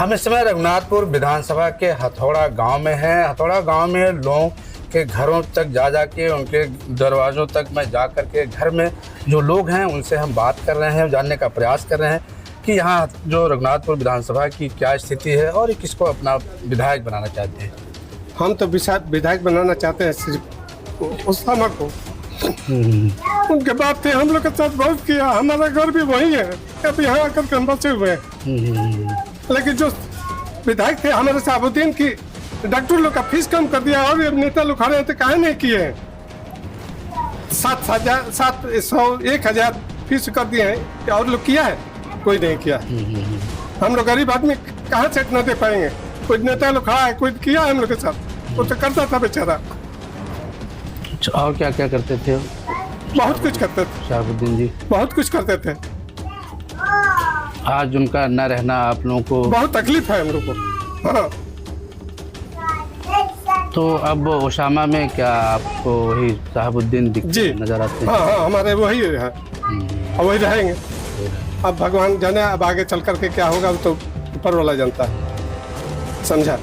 हम इस समय रघुनाथपुर विधानसभा के हथौड़ा गांव में हैं। हथौड़ा गांव में लोगों के घरों तक जा के उनके दरवाज़ों तक मैं जा कर के घर में जो लोग हैं उनसे हम बात कर रहे हैं, जानने का प्रयास कर रहे हैं कि यहाँ जो रघुनाथपुर विधानसभा की क्या स्थिति है और ये किसको अपना विधायक बनाना चाहते हैं। हम तो विधायक बनाना चाहते हैं सिर्फ उसामा को। उनके बाद थे हम लोग के साथ बहुत किया, हमारा घर भी वही है, अब यहाँ आकर के हम बचे हुए हैं। लेकिन जो विधायक थे हमारे शहाबुद्दीन की डॉक्टर लोग का फीस कम कर दिया और ये नेता लोग खड़े थे काहे नहीं किए। 7,100 फीस कर दिए हैं और लोग किया है, कोई नहीं किया। हम लोग गरीब आदमी कहाँ से इतना दे पाएंगे। कोई नेता लोग खड़ा है, कोई किया है हम लोग के साथ, वो तो करता था बेचारा। और क्या क्या करते थे? बहुत कुछ करते थे शहाबुद्दीन जी, बहुत कुछ करते थे। आज उनका न रहना आप लोगों को बहुत तकलीफ है हम लोग को। हाँ। तो अब ओसामा में क्या आपको वही शहाबुद्दीन नजर आते हैं? हाँ, हमारे वही है और वही रहेंगे। अब भगवान जाने अब आगे चल करके क्या होगा तो ऊपर वाला जानता है, समझा।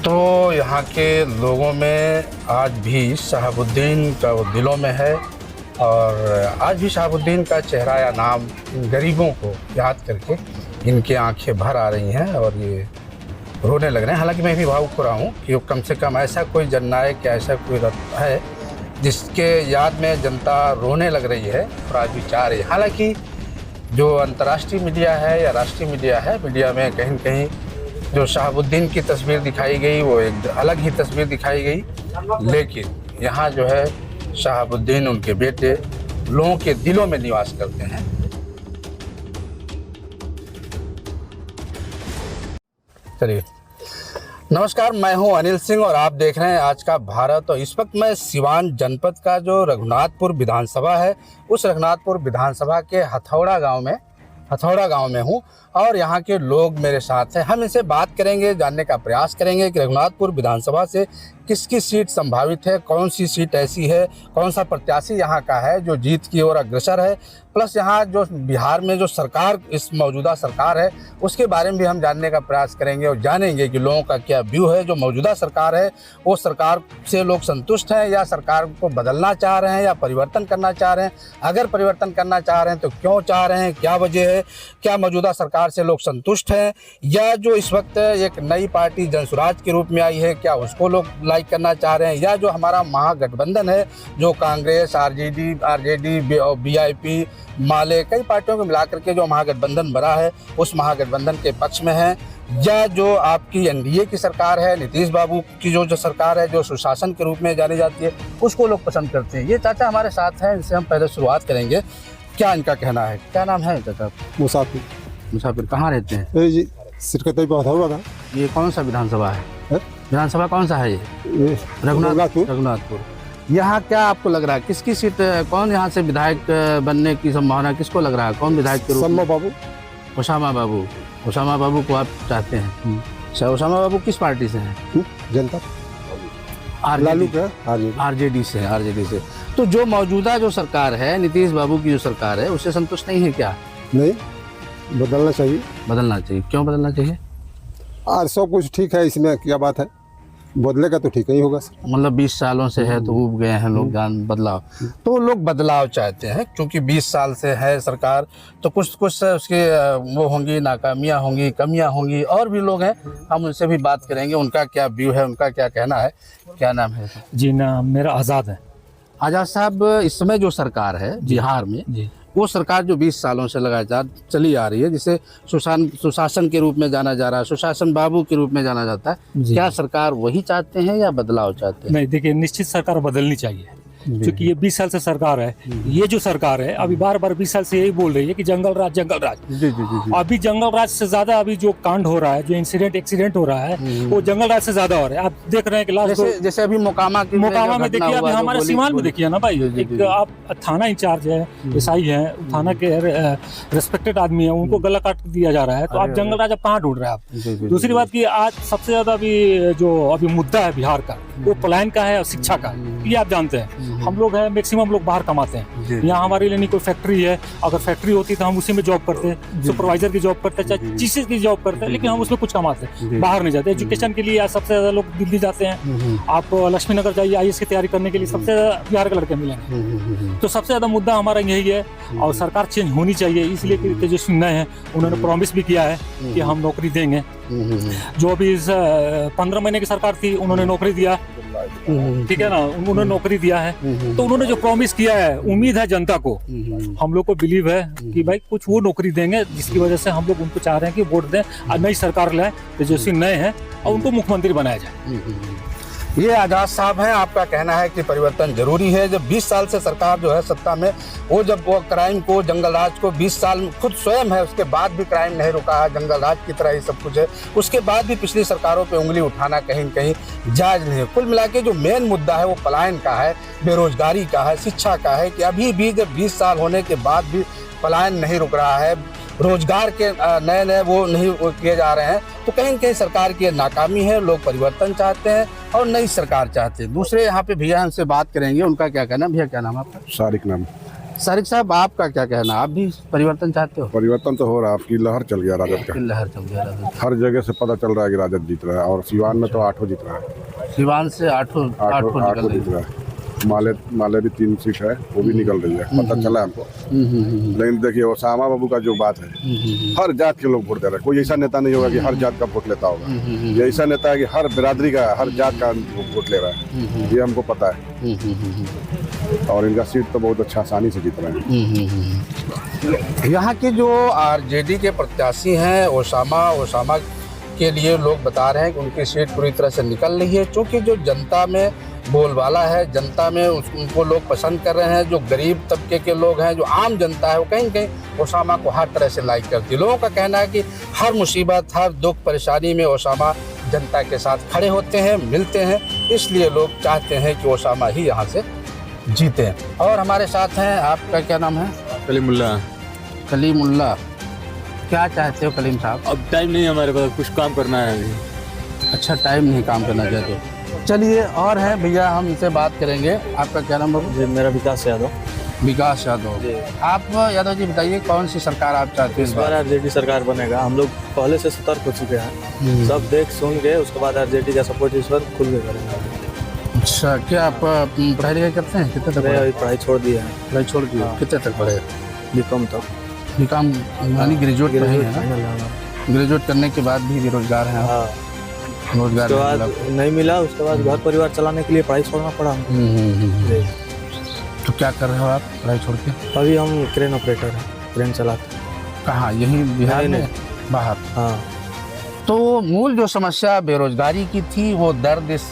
तो यहाँ के लोगों में आज भी शहाबुद्दीन का वो दिलों में है और आज भी शहाबुद्दीन का चेहरा या नाम गरीबों को याद करके इनकी आंखें भर आ रही हैं और ये रोने लग रहे हैं। हालांकि मैं भी भावुक हो रहा हूँ कि कम से कम ऐसा कोई जननायक या ऐसा कोई है जिसके याद में जनता रोने लग रही है और आज भी चाह रही है। हालांकि जो अंतर्राष्ट्रीय मीडिया है या राष्ट्रीय मीडिया है, मीडिया में कहीं न कहीं जो शहाबुद्दीन की तस्वीर दिखाई गई वो एक अलग ही तस्वीर दिखाई गई, लेकिन यहाँ जो है शहाबुद्दीन उनके बेटे लोगों के दिलों में निवास करते हैं। चलिए, नमस्कार, मैं हूं अनिल सिंह और आप देख रहे हैं आज का भारत। और इस वक्त मैं सिवान जनपद का जो रघुनाथपुर विधानसभा है उस रघुनाथपुर विधानसभा के हथौड़ा गांव में हूं और यहाँ के लोग मेरे साथ हैं। हम इनसे बात करेंगे, जानने का प्रयास करेंगे कि रघुनाथपुर विधानसभा से किसकी सीट संभावित है, कौन सी सीट ऐसी है, कौन सा प्रत्याशी यहाँ का है जो जीत की ओर अग्रसर है। प्लस यहाँ जो बिहार में जो सरकार इस मौजूदा सरकार है उसके बारे में भी हम जानने का प्रयास करेंगे और जानेंगे कि लोगों का क्या व्यू है। जो मौजूदा सरकार है वो सरकार से लोग संतुष्ट हैं या सरकार को बदलना चाह रहे हैं या परिवर्तन करना चाह रहे हैं। अगर परिवर्तन करना चाह रहे हैं तो क्यों चाह रहे हैं, क्या वजह है, क्या मौजूदा सरकार से लोग संतुष्ट हैं या जो इस वक्त एक नई पार्टी जनसुराज के रूप में आई है क्या उसको लोग लाइक करना चाह रहे हैं, या जो हमारा महागठबंधन है जो कांग्रेस, आरजेडी, बीआईपी, माले, कई पार्टियों को मिलाकर के जो महागठबंधन बना है उस महागठबंधन के पक्ष में है, या जो आपकी एनडीए की सरकार है, नीतीश बाबू की जो सरकार है जो सुशासन के रूप में जानी जाती है उसको लोग पसंद करते हैं। ये चाचा हमारे साथ हैं, इनसे हम पहले शुरुआत करेंगे। क्या इनका कहना है? क्या नाम है चाचा? मुसाफिर। कहाँ रहते हैं? जी सिरकत। ये कौन सा विधानसभा है? विधानसभा कौन सा है ये? रघुनाथपुर। यहाँ क्या आपको लग रहा है किसकी सीट, कौन यहाँ से विधायक बनने की संभावना किसको लग रहा है? कौन विधायक के रूप में? ओसामा बाबू को आप चाहते हैं? ओसामा बाबू किस पार्टी से हैं? जनता आरजेडी से। तो जो मौजूदा जो सरकार है, नीतीश बाबू की जो सरकार है उससे संतुष्ट नहीं है क्या? नहीं, बदलना चाहिए। क्यों बदलना चाहिए? और सब कुछ ठीक है, इसमें क्या बात है, बदलेगा तो ठीक ही होगा। मतलब 20 सालों से है तो ऊब गए हैं लोग बदलाव, तो लोग बदलाव चाहते हैं क्योंकि 20 साल से है सरकार तो कुछ उसके वो होंगी, नाकामियाँ होंगी, कमियाँ होंगी। और भी लोग हैं, हम उनसे भी बात करेंगे, उनका क्या व्यू है, उनका क्या कहना है। क्या नाम है? जी नाम मेरा आज़ाद है। आज़ाद साहब, इस समय जो सरकार है बिहार में जी, वो सरकार जो 20 सालों से लगातार चली आ रही है जिसे सुशासन के रूप में जाना जा रहा है, सुशासन बाबू के रूप में जाना जाता है, क्या सरकार वही चाहते हैं या बदलाव चाहते हैं? नहीं, देखिए निश्चित सरकार बदलनी चाहिए क्योंकि ये 20 साल से सरकार है। ये जो सरकार है अभी बार 20 साल से यही बोल रही है कि जंगल राज। जी। अभी जंगल राज से ज्यादा अभी जो कांड हो रहा है, जो एक्सीडेंट हो रहा है वो जंगल राज से ज्यादा हो रहा है। आप देख रहे हैं कि लास्ट जैसे अभी मोकामा में देखिए, अभी हमारे सीवान में देखिए ना भाई, एक आप थाना इंचार्ज है, एसआई है, थाना के रेस्पेक्टेड आदमी है, उनको गला काट दिया जा रहा है। तो आप जंगल राज कहाँ ढूंढ रहे हैं आप? दूसरी बात की आज सबसे ज्यादा अभी जो मुद्दा है बिहार का वो पलायन का है और शिक्षा का। ये आप जानते हैं, हम लोग हैं मैक्सिमम लोग बाहर कमाते हैं। यहाँ हमारे लिए नहीं कोई फैक्ट्री है, अगर फैक्ट्री होती तो हम उसी में जॉब करते, सुपरवाइजर की जॉब करते, चाहे चीज़ की जॉब करते, लेकिन हम उसमें कुछ कमाते, बाहर नहीं जाते। एजुकेशन के लिए सबसे ज़्यादा लोग दिल्ली जाते हैं। आप लक्ष्मी नगर जाइए IAS की तैयारी करने के लिए, सबसे ज़्यादा बिहार के लड़के मिलेंगे। तो सबसे ज़्यादा मुद्दा हमारा यही है, और सरकार चेंज होनी चाहिए। इसलिए कि तेजस्वी नए हैं, उन्होंने प्रॉमिस भी किया है कि हम नौकरी देंगे। जो अभी इस 15 महीने की सरकार थी, उन्होंने नौकरी दिया, ठीक है ना, उन्होंने नौकरी दिया है। तो उन्होंने जो प्रॉमिस किया है, उम्मीद है जनता को, हम लोग को बिलीव है कि भाई कुछ वो नौकरी देंगे, जिसकी वजह से हम लोग उनको चाह रहे हैं कि वोट दें और नई सरकार लाए, तेजस्वी नए हैं, और उनको मुख्यमंत्री बनाया जाए। ये आजाद साहब हैं, आपका कहना है कि परिवर्तन जरूरी है। जब 20 साल से सरकार जो है सत्ता में, वो क्राइम को, जंगल राज को 20 साल खुद स्वयं है, उसके बाद भी क्राइम नहीं रुका है, जंगल राज की तरह ही सब कुछ है। उसके बाद भी पिछली सरकारों पे उंगली उठाना कहीं न कहीं जायज़ नहीं है। कुल मिला के जो मेन मुद्दा है वो पलायन का है, बेरोजगारी का है, शिक्षा का है, कि अभी भी जब 20 साल होने के बाद भी पलायन नहीं रुक रहा है, रोजगार के नए नए वो नहीं किए जा रहे हैं, तो कहीं न कहीं सरकार की नाकामी है। लोग परिवर्तन चाहते हैं और नई सरकार चाहते हैं। दूसरे यहाँ पे भैया हमसे बात करेंगे, उनका क्या कहना। भैया क्या नाम है आपका? सारिक नाम। सारिक साहब, आपका क्या कहना, आप भी परिवर्तन चाहते हो? परिवर्तन तो हो रहा है, आपकी लहर चल गया राजद का, लहर चल गया राजद, हर जगह से पता चल रहा है कि राजद जीत रहा है, और सिवान में तो 8 जीत रहा है, सिवान से 8 जीत रहा है। माले भी 3 सीट है, वो भी निकल रही है, पता चला हमको। लेकिन देखिए ओसामा बाबू का जो बात है, हर जात के लोग वोट दे रहे हैं। कोई ऐसा नेता नहीं होगा कि हर जात का वोट लेता होगा, ये ऐसा नेता है कि हर बिरादरी का, हर जात का वोट ले रहा है, ये हमको पता है। और इनका सीट तो बहुत अच्छा आसानी से जीत रहे हैं। यहाँ के जो RJD के प्रत्याशी हैं ओसामा के लिए लोग बता रहे हैं कि उनकी सीट पूरी तरह से निकल रही है, क्योंकि जो जनता में बोलबाला है, जनता में उनको लोग पसंद कर रहे हैं। जो गरीब तबके के लोग हैं, जो आम जनता है, वो कहीं कहीं ओसामा को हर तरह से लाइक करती है। लोगों का कहना है कि हर मुसीबत, हर दुख परेशानी में ओसामा जनता के साथ खड़े होते हैं, मिलते हैं, इसलिए लोग चाहते हैं कि ओसामा ही यहाँ से जीते। और हमारे साथ हैं, आपका क्या नाम है? कलीमुल्ला। कलीमुल्ला, क्या चाहते हो कलीम साहब? अब टाइम नहीं है हमारे पास, कुछ काम करना है अभी। अच्छा, टाइम नहीं काम करना चाहते। चलिए, और है भैया, हम इनसे बात करेंगे। आपका क्या नाम बाबू? जी, मेरा विकास यादव। विकास यादव। आप यादव जी बताइए, कौन सी सरकार आप चाहते हैं इस बार? RJD सरकार बनेगा। हम लोग पहले से सतर्क हो चुके हैं, सब देख सुन के, उसके बाद RJD का सपोर्ट इस बार खुल के करेंगे। अच्छा, क्या आप पढ़ाई लिखाई करते हैं? कितने तक? अभी पढ़ाई छोड़ दी है। पढ़ाई छोड़ दी? कितने तक पढ़े? B.Com तक। B.Com यानी ग्रेजुएट ग्रेजुएट करने के बाद भी बेरोजगार हैं? हाँ, रोजगार उसके बाद नहीं मिला, उसके बाद घर परिवार चलाने के लिए पढ़ाई छोड़ना पड़ा। तो क्या कर रहे हो आप पढ़ाई छोड़ के? अभी हम क्रेन ऑपरेटर हैं, क्रेन चलाते हैं। कहाँ, यहीं बिहार में? बाहर? हाँ। तो मूल जो समस्या बेरोजगारी की थी, वो दर्द इस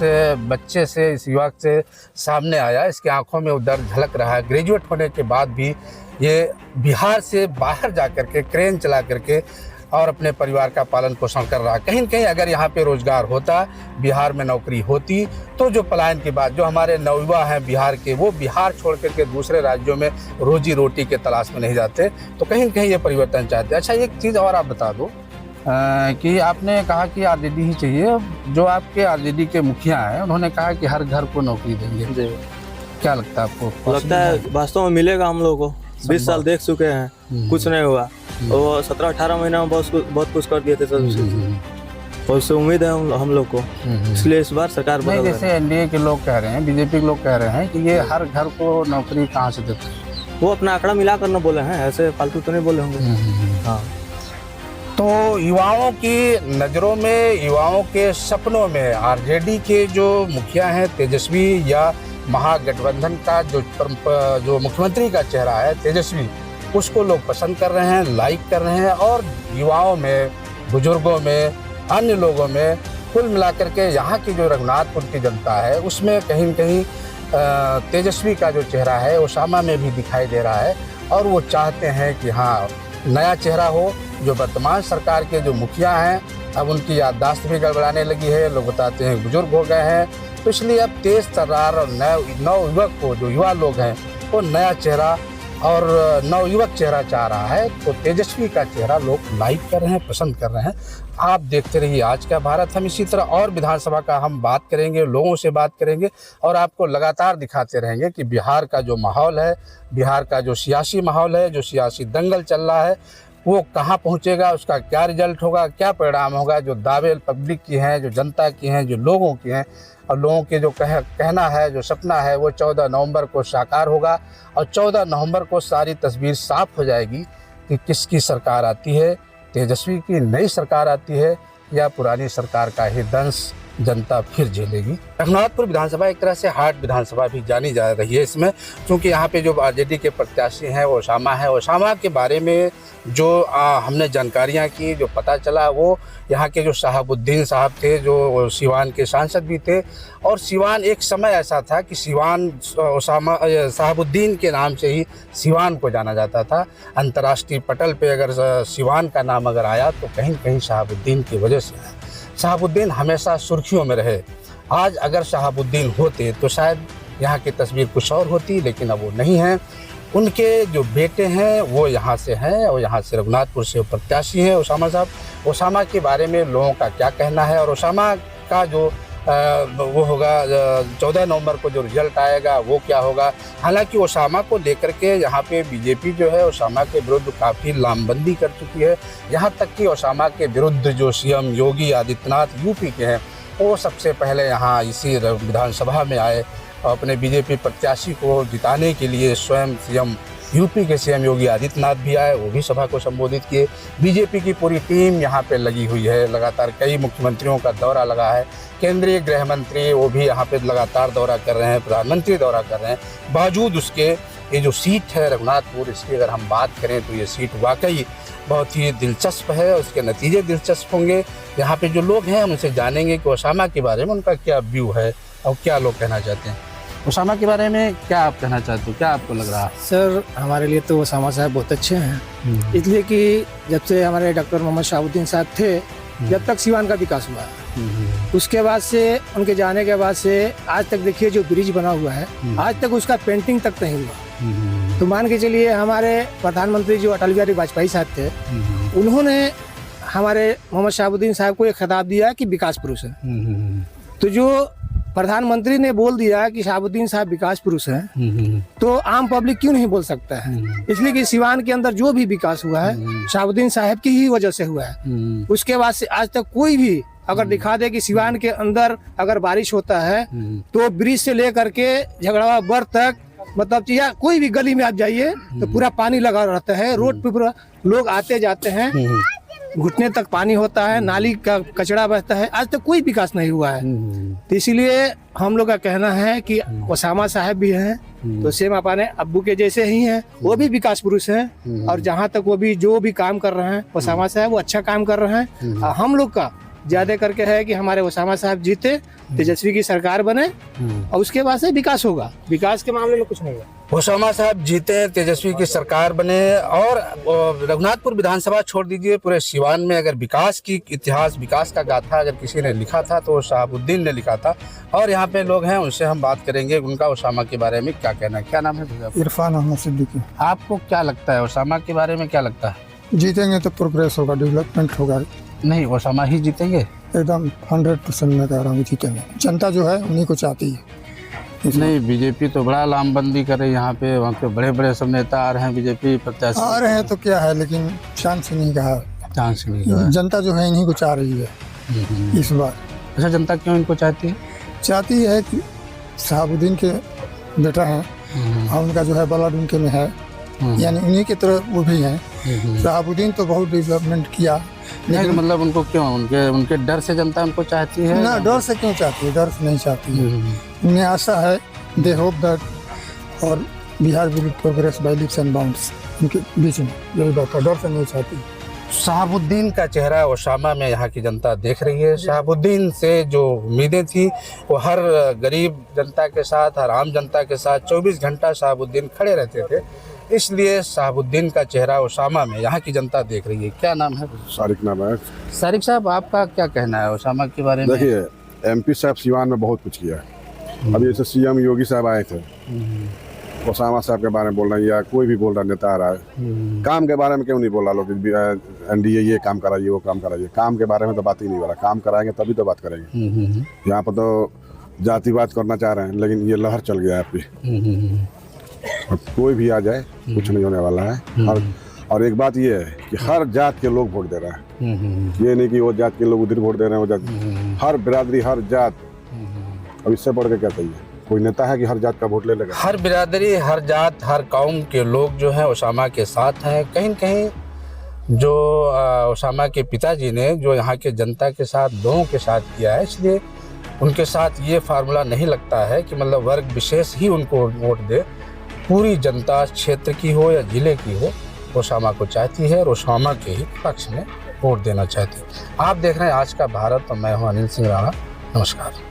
बच्चे से, इस युवक से सामने आया। इसकी आंखों में वो दर्द झलक रहा है। ग्रेजुएट होने के बाद भी ये बिहार से बाहर जा कर के क्रेन चला करके और अपने परिवार का पालन पोषण कर रहा है। कहीं न कहीं अगर यहाँ पे रोजगार होता, बिहार में नौकरी होती, तो जो पलायन के बाद जो हमारे नवयुवा हैं बिहार के, वो बिहार छोड़ करके दूसरे राज्यों में रोजी रोटी के तलाश में नहीं जाते। तो कहीं न कहीं ये परिवर्तन चाहते। अच्छा, एक चीज़ और आप बता दो कि आपने कहा कि RJD ही चाहिए। जो आपके RJD के मुखिया हैं, उन्होंने कहा कि हर घर को नौकरी देंगे। जी, क्या लगता है आपको? लगता है वास्तव में मिलेगा। हम लोग को 20 साल देख चुके हैं, कुछ नहीं हुआ। वो 17-18 महीना में बहुत कुछ कर दिए थे सब, और उससे उम्मीद है हम लोग को, इसलिए इस बार सरकार नहीं। जैसे NDA के लोग कह रहे हैं, BJP के लोग कह रहे हैं कि ये हर घर को नौकरी कहाँ से देते हैं? वो अपना आंकड़ा मिला कर न बोले हैं, ऐसे फालतू तो नहीं बोले होंगे। हाँ, तो युवाओं की नज़रों में, युवाओं के सपनों में RJD के जो मुखिया हैं तेजस्वी, या महागठबंधन का जो मुख्यमंत्री का चेहरा है तेजस्वी, उसको लोग पसंद कर रहे हैं, लाइक कर रहे हैं। और युवाओं में, बुजुर्गों में, अन्य लोगों में, कुल मिलाकर के यहाँ की जो रघुनाथपुर की जनता है, उसमें कहीं न कहीं तेजस्वी का जो चेहरा है ओसामा में भी दिखाई दे रहा है। और वो चाहते हैं कि हाँ, नया चेहरा हो। जो वर्तमान सरकार के जो मुखिया हैं, अब उनकी याददाश्त भी गड़बड़ाने लगी है। लोग बताते हैं बुजुर्ग हो गए हैं, तो इसलिए अब तेज तर्रार और नवयुवक को, जो युवा लोग हैं, वो नया चेहरा और नवयुवक चेहरा चाह रहा है, तो तेजस्वी का चेहरा लोग लाइक कर रहे हैं, पसंद कर रहे हैं। आप देखते रहिए आज का भारत। हम इसी तरह और विधानसभा का हम बात करेंगे, लोगों से बात करेंगे और आपको लगातार दिखाते रहेंगे कि बिहार का जो माहौल है, बिहार का जो सियासी माहौल है, जो सियासी दंगल चल रहा है, वो कहाँ पहुँचेगा, उसका क्या रिजल्ट होगा, क्या परिणाम होगा। जो दावे पब्लिक की हैं, जो जनता की हैं, जो लोगों की हैं, और लोगों के जो कहना है, जो सपना है, वो 14 नवंबर को साकार होगा। और 14 नवंबर को सारी तस्वीर साफ हो जाएगी कि किसकी सरकार आती है, तेजस्वी की नई सरकार आती है या पुरानी सरकार का ही दंश जनता फिर झेलेगी। रघुनाथपुर विधानसभा एक तरह से हार्ट विधानसभा भी जानी जा रही है इसमें, क्योंकि यहाँ पे जो आरजेडी के प्रत्याशी हैं ओसामा है। ओसामा के बारे में जो हमने जानकारियाँ की, जो पता चला, वो यहाँ के जो शहाबुद्दीन साहब थे, जो सिवान के सांसद भी थे। और सिवान एक समय ऐसा था कि सिवान ओसामा शहाबुद्दीन के नाम से ही सिवान को जाना जाता था। अंतर्राष्ट्रीय पटल पे अगर सिवान का नाम अगर आया तो कहीं कहीं शहाबुद्दीन की वजह से आया। शहाबुद्दीन हमेशा सुर्खियों में रहे। आज अगर शहाबुद्दीन होते तो शायद यहाँ की तस्वीर कुछ और होती, लेकिन अब वो नहीं हैं। उनके जो बेटे हैं वो यहाँ से हैं और यहाँ से रघुनाथपुर से प्रत्याशी हैं ओसामा साहब। ओसामा के बारे में लोगों का क्या कहना है और ओसामा का जो वो होगा 14 नवंबर को जो रिजल्ट आएगा वो क्या होगा। हालांकि ओसामा को लेकर के यहाँ पे बीजेपी जो है ओसामा के विरुद्ध काफ़ी लामबंदी कर चुकी है। यहाँ तक कि ओसामा के विरुद्ध जो सीएम योगी आदित्यनाथ यूपी के हैं, वो सबसे पहले यहाँ इसी विधानसभा में आए और अपने बीजेपी प्रत्याशी को जिताने के लिए स्वयं सीएम यूपी के सीएम योगी आदित्यनाथ भी आए, वो भी सभा को संबोधित किए। बीजेपी की पूरी टीम यहाँ पे लगी हुई है, लगातार कई मुख्यमंत्रियों का दौरा लगा है। केंद्रीय गृह मंत्री वो भी यहाँ पे लगातार दौरा कर रहे हैं, प्रधानमंत्री दौरा कर रहे हैं। बावजूद उसके ये जो सीट है रघुनाथपुर, इसकी अगर हम बात करें तो ये सीट वाकई बहुत ही दिलचस्प है, उसके नतीजे दिलचस्प होंगे। यहाँ पे जो लोग हैं उनसे जानेंगे कि ओसामा के बारे में उनका क्या व्यू है और क्या लोग कहना चाहते हैं। ओसामा के बारे में क्या आप कहना चाहते हो, क्या आपको लग रहा है? सर, हमारे लिए तो ओसामा साहब बहुत अच्छे हैं, इसलिए कि जब से हमारे डॉक्टर मोहम्मद शहाबुद्दीन साहब थे, जब तक सिवान का विकास हुआ, उसके बाद से, उनके जाने के बाद से आज तक देखिए जो ब्रिज बना हुआ है, आज तक उसका पेंटिंग तक नहीं हुआ। तो मान के चलिए हमारे प्रधानमंत्री जो अटल बिहारी वाजपेयी साहब थे, उन्होंने हमारे मोहम्मद शहाबुद्दीन साहब को एक खिताब दिया कि विकास पुरुष है। तो जो प्रधानमंत्री ने बोल दिया कि शहाबुद्दीन साहब विकास पुरुष हैं, तो आम पब्लिक क्यों नहीं बोल सकता है? इसलिए कि सिवान के अंदर जो भी विकास हुआ है शहाबुद्दीन साहब की ही वजह से हुआ है। उसके बाद से आज तक कोई भी अगर दिखा दे कि सिवान के अंदर अगर बारिश होता है तो ब्रिज से लेकर के झगड़ावा बर तक, मतलब या कोई भी गली में आप जाइए तो पूरा पानी लगा रहता है, रोड पे पूरा लोग आते जाते हैं, घुटने तक पानी होता है, नाली का कचरा बहता है। आज तक कोई विकास नहीं हुआ है। तो इसीलिए हम लोग का कहना है कि ओसामा साहब भी हैं तो सेम अपने अब्बू के जैसे ही हैं, वो भी विकास पुरुष हैं। और जहाँ तक वो भी जो भी काम कर रहे हैं ओसामा साहब, वो अच्छा काम कर रहे हैं। और हम लोग का ज्यादा करके है कि हमारे ओसामा साहब जीते, तेजस्वी की सरकार बने और उसके बाद से विकास होगा। विकास के मामले में कुछ नहीं है। ओसामा साहब जीते, तेजस्वी की सरकार बने। और रघुनाथपुर विधानसभा छोड़ दीजिए, पूरे सिवान में अगर विकास की इतिहास, विकास का गाथा अगर किसी ने लिखा था तो शहाबुद्दीन ने लिखा था। और यहाँ पे लोग हैं, उनसे हम बात करेंगे, उनका ओसामा के बारे में क्या कहना है। क्या नाम है? इरफान अहमद सिद्दीकी। आपको क्या लगता है ओसामा के बारे में, क्या लगता है? जीतेंगे तो प्रोग्रेस होगा, डेवलपमेंट होगा। नहीं, ओसामा ही जीतेंगे एकदम 100% मैं कह रहा हूँ जीतेंगे। जनता जो है उन्हीं को चाहती है। नहीं, बीजेपी तो बड़ा लामबंदी कर रही है यहाँ पे, वहाँ पे बड़े बड़े सब नेता आ रहे हैं, बीजेपी प्रत्याशी आ रहे हैं तो क्या है, लेकिन चांस नहीं कहा, चांस नहीं कहा। जनता जो है इन्हीं को चाह रही है इस बार। अच्छा, जनता क्यों इनको चाहती है? चाहती है कि शहाबुद्दीन के बेटा हैं और उनका जो है ब्लड उनके में है, यानी उन्हीं की तरह वो भी हैं। शहाबुद्दीन तो बहुत डेवलपमेंट किया, लेकिन मतलब उनको क्यों, उनके डर से जनता उनको चाहती है? ना, डर से क्यों चाहती है? डर से नहीं चाहती है। उन्हें आशा है, दे होप दैट और Bihar will progress by leaps and bounds, उनके बीच में यही बात है, डर से नहीं चाहती। शहाबुद्दीन का चेहरा ओसामा में यहाँ की जनता देख रही है। शहाबुद्दीन से जो उम्मीदें थी वो हर गरीब जनता के साथ, हर आम जनता के साथ 24 घंटा शहाबुद्दीन खड़े रहते थे। इसलिए शहाबुद्दीन का चेहरा ओसामा में यहाँ की जनता देख रही है। क्या नाम है? सारिक नाम है। सारिक साहब, आपका क्या कहना है ओसामा के बारे में? देखिए, एमपी साहब सिवान में बहुत कुछ किया है। अभी जैसे सीएम योगी साहब आए थे, ओसामा साहब के बारे में बोल रहे हैं या कोई भी बोल रहा नेता आ रहा है, काम के बारे में क्यों नहीं बोल रहा लोग? एनडीए ये काम कराइए, वो काम कराइए, काम के बारे में तो बात ही नहीं हो रहा। काम कराएंगे तभी तो बात करेंगे। यहाँ पर तो जातिवाद करना चाह रहे हैं, लेकिन ये लहर चल गया है आपकी। अब कोई भी आ जाए कुछ नहीं होने वाला है। और एक बात ये है कि हर जात के लोग वोट दे रहे हैं। ये नहीं कि वो जात के लोग उधर वोट दे रहे हैं, वो जात, हर बिरादरी, हर जात। अब इससे बढ़ के क्या चाहिए? कोई नेता है कि हर जात का वोट ले लेगा? हर बिरादरी, हर जात, हर कौम के लोग जो हैं ओसामा के साथ हैं। कहीं न कहीं जो ओसामा के पिताजी ने जो यहाँ के जनता के साथ, लोगों के साथ किया है, इसलिए उनके साथ ये फार्मूला नहीं लगता है कि मतलब वर्ग विशेष ही उनको वोट दे। पूरी जनता क्षेत्र की हो या जिले की हो, ओसामा को चाहती है और ओसामा के ही पक्ष में वोट देना चाहती है। आप देख रहे हैं आज का भारत और मैं हूं अनिल सिंह राणा। नमस्कार।